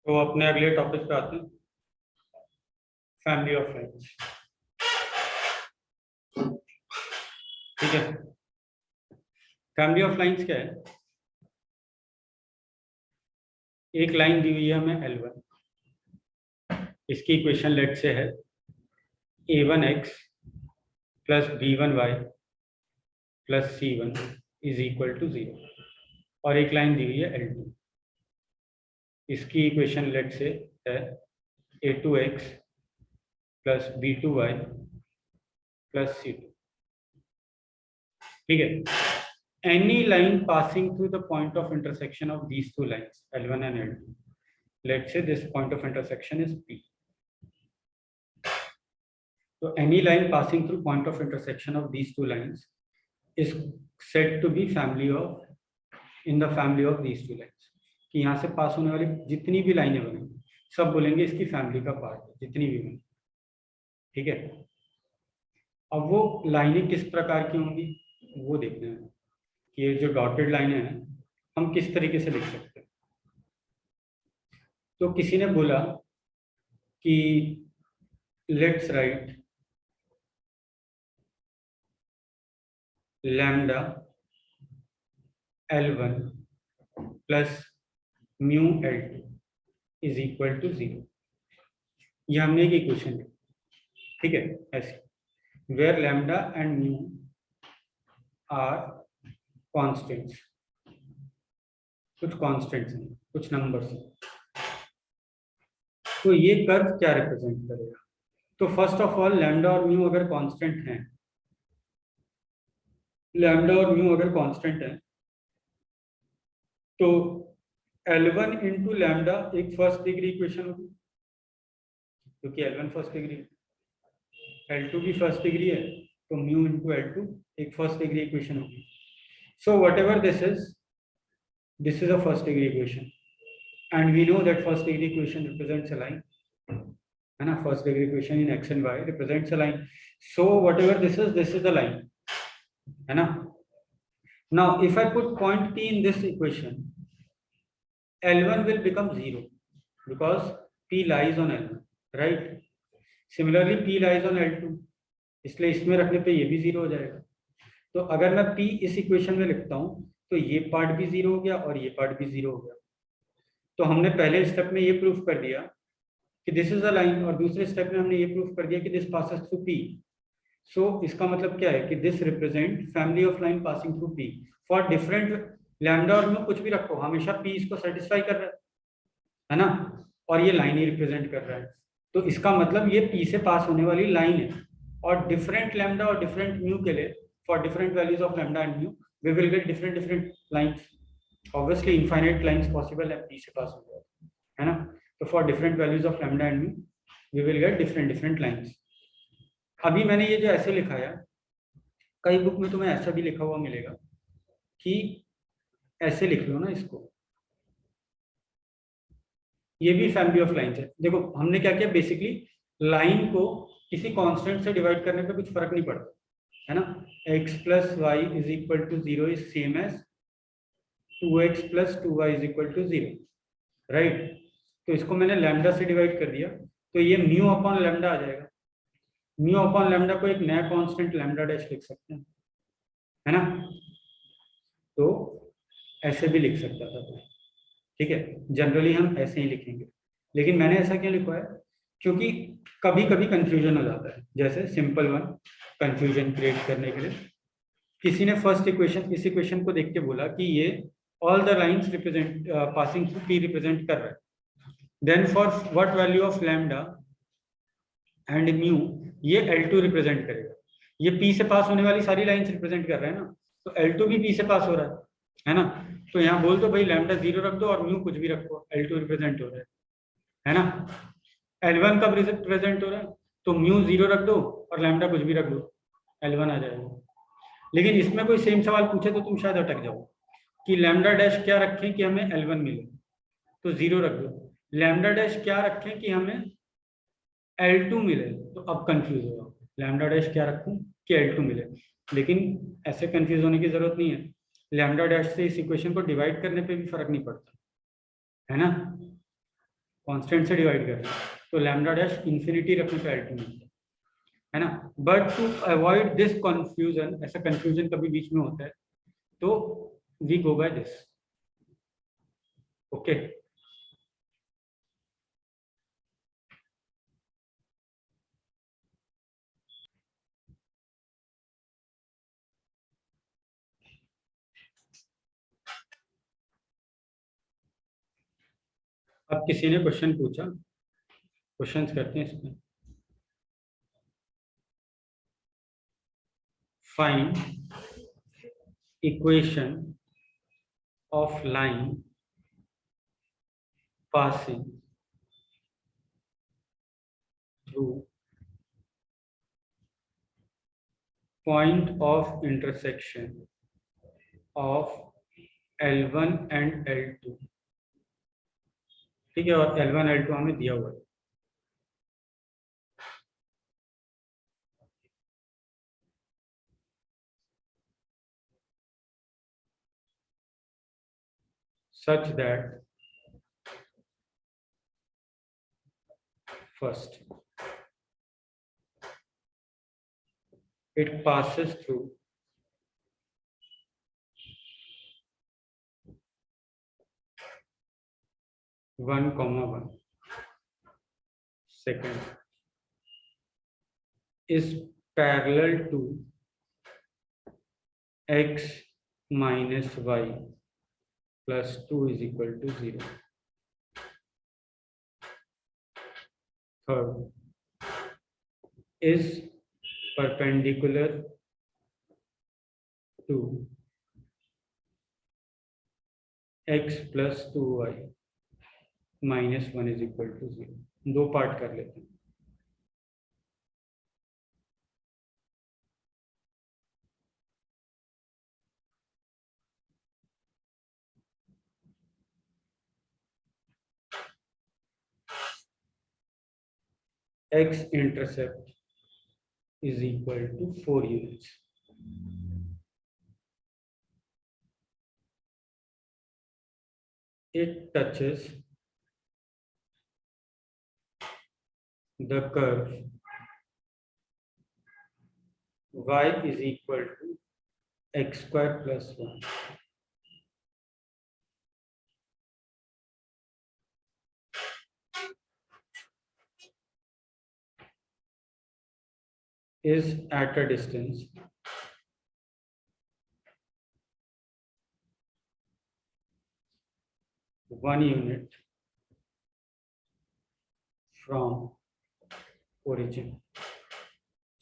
तो अपने अगले टॉपिक पे आते हैं, फैमिली ऑफ लाइन्स। ठीक है, फैमिली ऑफ लाइन्स क्या है? एक लाइन दी हुई है हमें L1, इसकी इक्वेशन लेट से है a1x plus b1y plus c1 is equal to 0, और एक लाइन दी हुई है L2, इसकी इक्वेशन लेट से है a2x plus b2y plus c2। ठीक है, any line passing through the point of intersection of these two lines L1 and L2, let's say this point of intersection is P. So any line passing through point of intersection of these two lines is said to be family of in the family of these two lines. कि यहाँ से पास होने वाली जितनी भी लाइनें बनेंगी सब बोलेंगे इसकी फैमिली का पार्ट है, जितनी भी बनी। ठीक है, अब वो लाइनें किस प्रकार की होंगी वो देखना है कि ये जो डॉटेड लाइनें हैं हम किस तरीके से लिख सकते हैं। तो किसी ने बोला कि let's write lambda L1 plus mu L2 is equal to 0। ये हमने एक इक्वेशन ली, ठीक है, ऐसे where lambda and mu are constants, कुछ कॉन्स्टेंट्स हैं, कुछ नंबर्स हैं। तो ये कर्व क्या रिप्रेजेंट करेगा? तो फर्स्ट ऑफ ऑल लैम्डा और म्यू अगर कांस्टेंट हैं, लैम्डा और म्यू अगर कांस्टेंट हैं तो L1 इंटू लैम्डा एक फर्स्ट डिग्री इक्वेशन होगी, क्योंकि L1 फर्स्ट डिग्री, L2 भी फर्स्ट डिग्री है, तो म्यू इंटू L2 एक फर्स्ट डिग्री इक्वेशन होगी। So whatever this is a first degree equation and we know that first degree equation represents a line, है ना। First degree equation in x and y represents a line, so whatever this is the line, है ना। Now if I put point P in this equation, L1 will become 0 because P lies on L1, right? Similarly P lies on L2, इसलिए इसमें रखने पे ये भी 0 हो जाएगा। तो अगर मैं P इस इक्वेशन में लिखता हूँ तो ये पार्ट भी 0 हो गया और ये पार्ट भी 0 हो गया। तो हमने पहले स्टेप में ये प्रूफ कर दिया कि दिस इज अ लाइन, और दूसरे स्टेप में हमने ये प्रूफ कर दिया कि दिस पासेस थ्रू P। सो इसका मतलब क्या है कि this represent family of line passing through P for different lambda और म्यू, कुछ भी रखो, हमेशा P इसको सेटिस्फाई कर रहा है ना, और ये लाइन ही रिप्रेजेंट कर रहा है। तो इसका मतलब ये P से पास होने वाली लाइन है, और डिफरेंट लैम्डा और डिफरेंट म्यू के लिए for different values of lambda and mu we will get different lines. Obviously infinite lines possible है P से पास हो जाए, है ना। तो for different values of lambda and mu we will get different lines. अभी मैंने ये जो ऐसे लिखा है, कई बुक में तुम्हें ऐसा भी लिखा हुआ मिलेगा कि ऐसे लिख लो ना इसको, ये भी फैमिली ऑफ लाइंस है। देखो हमने क्या किया, बेसिकली लाइन को किसी कांस्टेंट से डिवाइड करने पे कुछ फर्क नहीं पड़ता, है ना। x plus Y is equal to 0 is same as 2x plus 2y is equal to 0, right. तो इसको मैंने लैम्डा से डिवाइड कर दिया, तो ये म्यू अपॉन लैम्डा आ जाएगा। म्यू अपॉन लैम्डा को एक नया कांस्टेंट लैम्डा डैश लिख सकते हैं, है ना। तो ऐसे भी लिख सकता था तो, ठीक है, जनरली हम ऐसे ही लिखेंगे। लेकिन मैंने ऐसा क्यों लिखा है, क्योंकि कभी कभी कंफ्यूजन हो जाता है। जैसे सिंपल वन कंफ्यूजन क्रिएट करने के लिए किसी ने फर्स्ट इक्वेशन, इस इक्वेशन को देख के बोला कि ये all the lines represent passing through P represent कर रहा है, then for what value of lambda and mu ये L2 रिप्रेजेंट करेगा। ये P से पास होने वाली सारी लाइंस रिप्रेजेंट कर रहे हैं ना, तो L2 भी P से पास हो रहा है ना। तो यहाँ बोल दो भाई लैम्डा 0 रख दो और म्यू कुछ भी रखो, L2 रिप्रेजेंट हो रहा है ना। L1 कब रिप्रेजेंट हो रहा है, तो म्यू 0 रख दो और लैम्डा कुछ भी रख दो, L1 आ जाएगा। लेकिन इसमें कोई सेम सवाल पूछे तो तुम शायद अटक जाओ कि लैम्डा डैश क्या रखें कि हमें L1 मिले, तो 0 रख दो। लैम्डा डैश क्या रखें कि हमें L2 मिले, तो अब कंफ्यूज होगा, लैम्डा डैश क्या रखूं कि L2 मिले। लेकिन ऐसे कंफ्यूज होने की जरूरत नहीं है, लैम्डा डैश से इस इक्वेशन को डिवाइड करने पे भी फर्क नहीं पड़ता, है ना। कांस्टेंट से डिवाइड कर रहे हैं, तो लैम्डा डैश इंफिनिटी रखने पे L2 मिलता है ना। But to avoid this confusion, ऐसा कंफ्यूजन कभी बीच में होता है, तो we go by this. Okay, अब किसी ने क्वेश्चन पूछा, क्वेश्चंस करते हैं इसमें। Find equation of line passing through point of intersection of L1 and L2। ठीक है, और L1 L2 हमें दिया हुआ है। such that first it passes through one comma one, second is parallel to x minus y plus 2 is equal to 0, third is perpendicular to x plus 2y minus 1 is equal to 0। दो part कर लेते हैं। x intercept is equal to 4 units। It touches the curve y is equal to x square plus 1 is at a distance one unit from origin।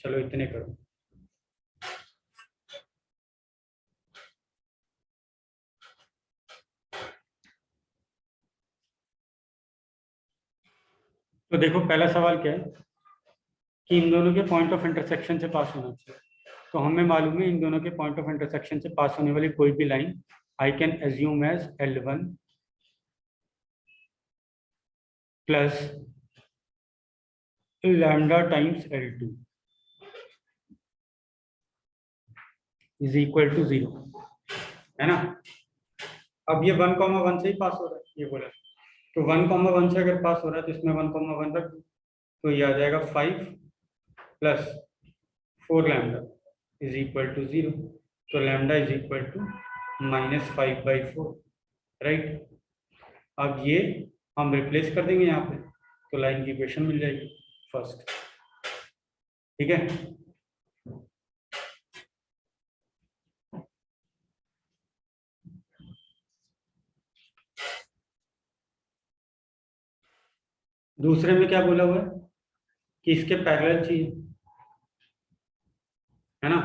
चलो इतने करो। तो देखो पहला सवाल क्या है कि इन दोनों के पॉइंट ऑफ इंटरसेक्शन से पास होना चाहिए। तो हमें मालूम है इन दोनों के पॉइंट ऑफ इंटरसेक्शन से पास होने वाली कोई भी line I can assume as L1 plus lambda times L2 is equal to 0, है ना। अब ये 1,1 से ही पास हो रहा है, ये बोला। तो 1,1 से अगर पास हो रहा है तो इसमें 1,1 रख दो, तो ये आ जाएगा 5 plus 4 lambda is equal to 0। तो lambda is equal to -5/4, right. अब ये हम रिप्लेस कर देंगे यहाँ पे, तो लाइन की इक्वेशन मिल जाएगी फर्स्ट। ठीक है, दूसरे में क्या बोला हुआ है कि इसके पैरेलल चाहिए, है ना।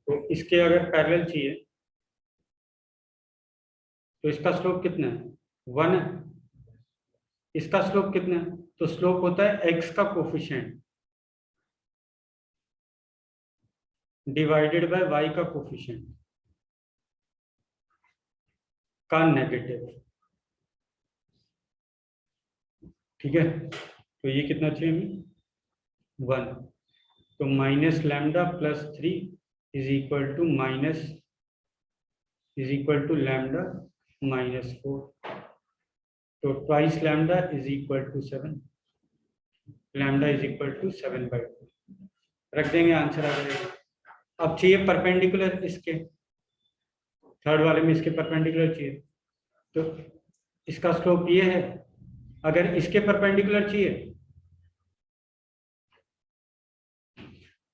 तो इसके अगर पैरेलल चाहिए तो इसका स्लोप कितना है, 1 है। इसका स्लोप कितना है, तो स्लोप होता है x का कोफिशिएंट डिवाइडेड बाय y का कोफिशिएंट का नेगेटिव। ठीक है, तो ये कितना चाहिए हमें, 1। तो minus lambda plus 3 is equal to lambda -4। तो twice lambda is equal to 7, lambda is equal to 7/2 रख देंगे, आंसर आ जाएगा। अब चाहिए परपेंडिकुलर, इसके थर्ड वाले में इसके परपेंडिकुलर चाहिए, तो इसका स्लोप ये है। अगर इसके परपेंडिकुलर चाहिए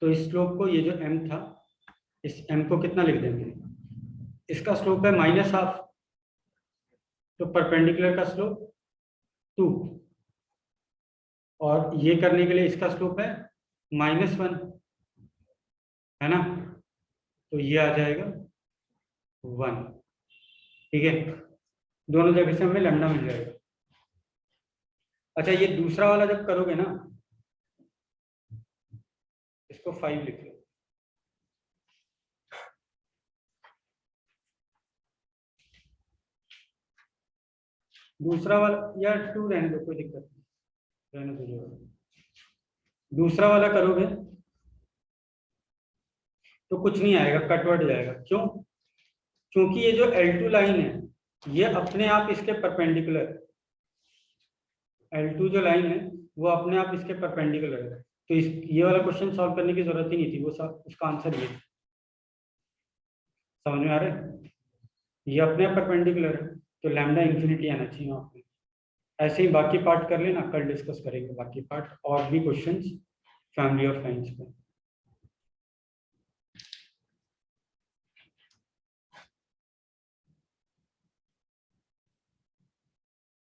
तो इस स्लोप को, ये जो m था, इस m को कितना लिख देंगे, इसका स्लोप है -12, तो परपेंडिकुलर का स्लोप 2, और ये करने के लिए इसका स्लोप है -1, है ना, तो ये आ जाएगा 1। ठीक है, दोनों जगह से हमें लैम्डा मिल जाएगा। अच्छा, ये दूसरा वाला जब करोगे ना, इसको 5 लिख लो। दूसरा वाला या 2 रहने दो, कोई दिक्कत नहीं, रहने दो। दूसरा वाला करोगे तो कुछ नहीं आएगा, कटवर्ड जाएगा। क्यों? क्योंकि ये जो L2 लाइन है ये अपने आप इसके परपेंडिकुलर है। L2 जो लाइन है वो अपने आप इसके परपेंडिकुलर है, तो इस ये वाला क्वेश्चन सॉल्व करने की जरूरत ही नहीं थी, वो उसका आंसर ये। समझ में आ रहा है? ये अपने आप परपेंडिकुलर है, तो लैम्डा इंफिनिटी आना चाहिए वहाँ पे। ऐसे ही बाकी पार्ट कर लेना, कल डिस्कस करेंगे बाकी पार्ट और भी क्वेश्चंस फैमिली ऑफ लाइंस पे।